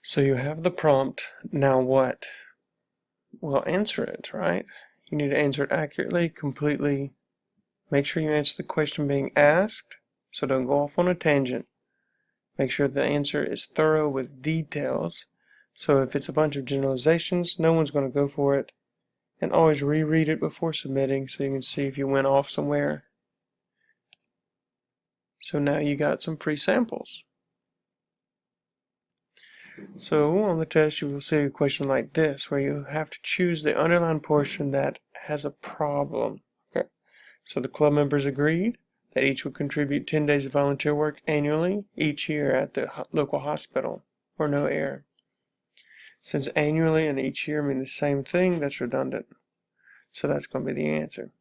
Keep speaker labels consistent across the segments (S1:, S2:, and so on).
S1: So you have the prompt, now what? Well, answer it, right? You need to answer it accurately, completely. Make sure you answer the question being asked, so don't go off on a tangent. Make sure the answer is thorough with details, so if it's a bunch of generalizations, no one's going to go for it. And always reread it before submitting so you can see if you went off somewhere. So now you got some free samples. So on the test you will see a question like this where you have to choose the underlined portion that has a problem. Okay. So the club members agreed that each would contribute 10 days of volunteer work annually each year at the local hospital, or no error. Since annually and each year mean the same thing, that's redundant. So that's going to be the answer.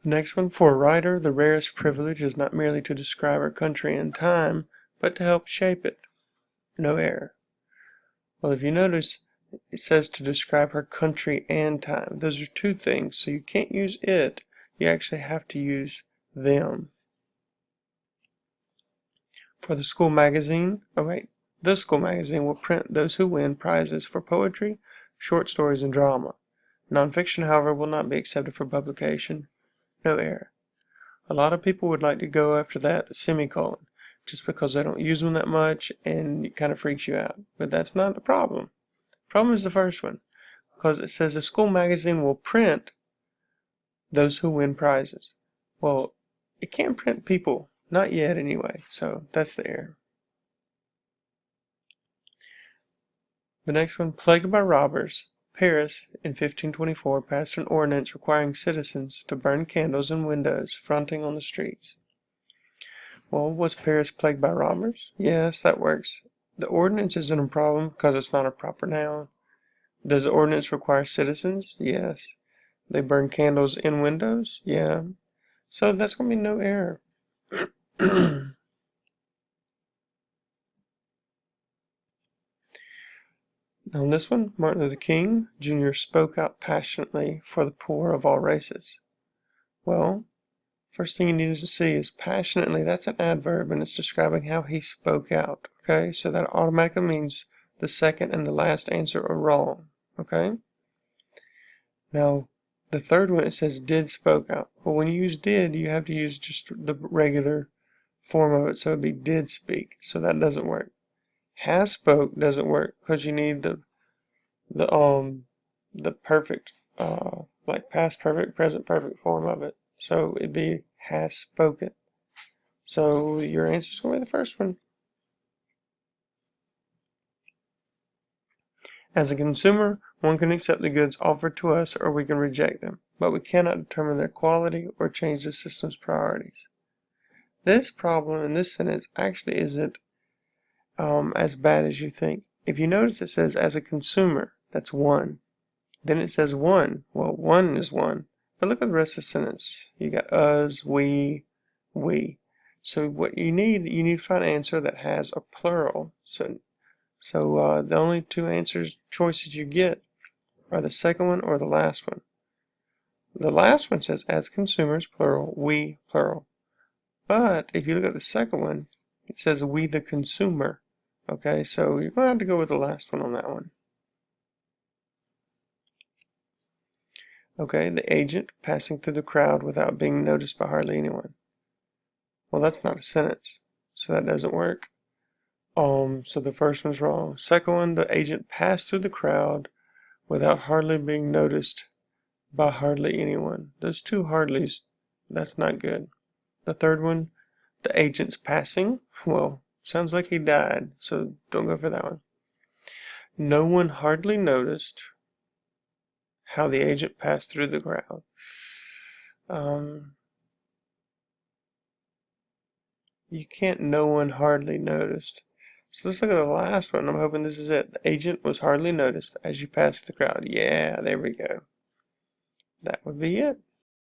S1: The next one, for a writer, the rarest privilege is not merely to describe her country and time, but to help shape it. No error. Well, if you notice, it says to describe her country and time. Those are two things, so you can't use it. You actually have to use them. For the school magazine, the school magazine will print those who win prizes for poetry, short stories, and drama. Nonfiction, however, will not be accepted for publication. No error. A lot of people would like to go after that semicolon, just because they don't use them that much and it kind of freaks you out. But that's not the problem. The problem is the first one, because it says the school magazine will print those who win prizes. Well, it can't print people, not yet anyway, so that's the error. The next one, plagued by robbers, Paris in 1524 passed an ordinance requiring citizens to burn candles in windows fronting on the streets. Well, was Paris plagued by robbers? Yes, that works. The ordinance isn't a problem because it's not a proper noun. Does the ordinance require citizens? Yes. They burn candles in windows? Yeah. So that's going to be no error. On this one, Martin Luther King Jr. spoke out passionately for the poor of all races. Well, first thing you need to see is passionately, that's an adverb and it's describing how he spoke out. Okay, so that automatically means the second and the last answer are wrong. Okay? Now, the third one, it says did spoke out. Well, when you use did, you have to use just the regular form of it, so it'd be did speak. So that doesn't work. Has spoke doesn't work because you need the perfect like past perfect, present perfect form of it. So it'd be has spoken. So your answer is going to be the first one. As a consumer, one can accept the goods offered to us or we can reject them, but we cannot determine their quality or change the system's priorities. This problem in this sentence actually isn't as bad as you think. If you notice, it says as a consumer, that's one. Then it says one. Well, one is one. But look at the rest of the sentence. You got us, we. So what you need to find an answer that has a plural. So the only two choices you get are the second one or the last one. The last one says as consumers, plural, we, plural. But if you look at the second one, it says we the consumer. Okay, so you're going to have to go with the last one on that one. Okay, the agent passing through the crowd without being noticed by hardly anyone. Well, that's not a sentence, so that doesn't work. So the first one's wrong. Second one, the agent passed through the crowd without hardly being noticed by hardly anyone. Those two hardlys, that's not good. The third one, the agent's passing, well, sounds like he died, so don't go for that one. No one hardly noticed how the agent passed through the crowd. You can't no one hardly noticed. So let's look at the last one. I'm hoping this is it. The agent was hardly noticed as you passed the crowd. Yeah, there we go. That would be it.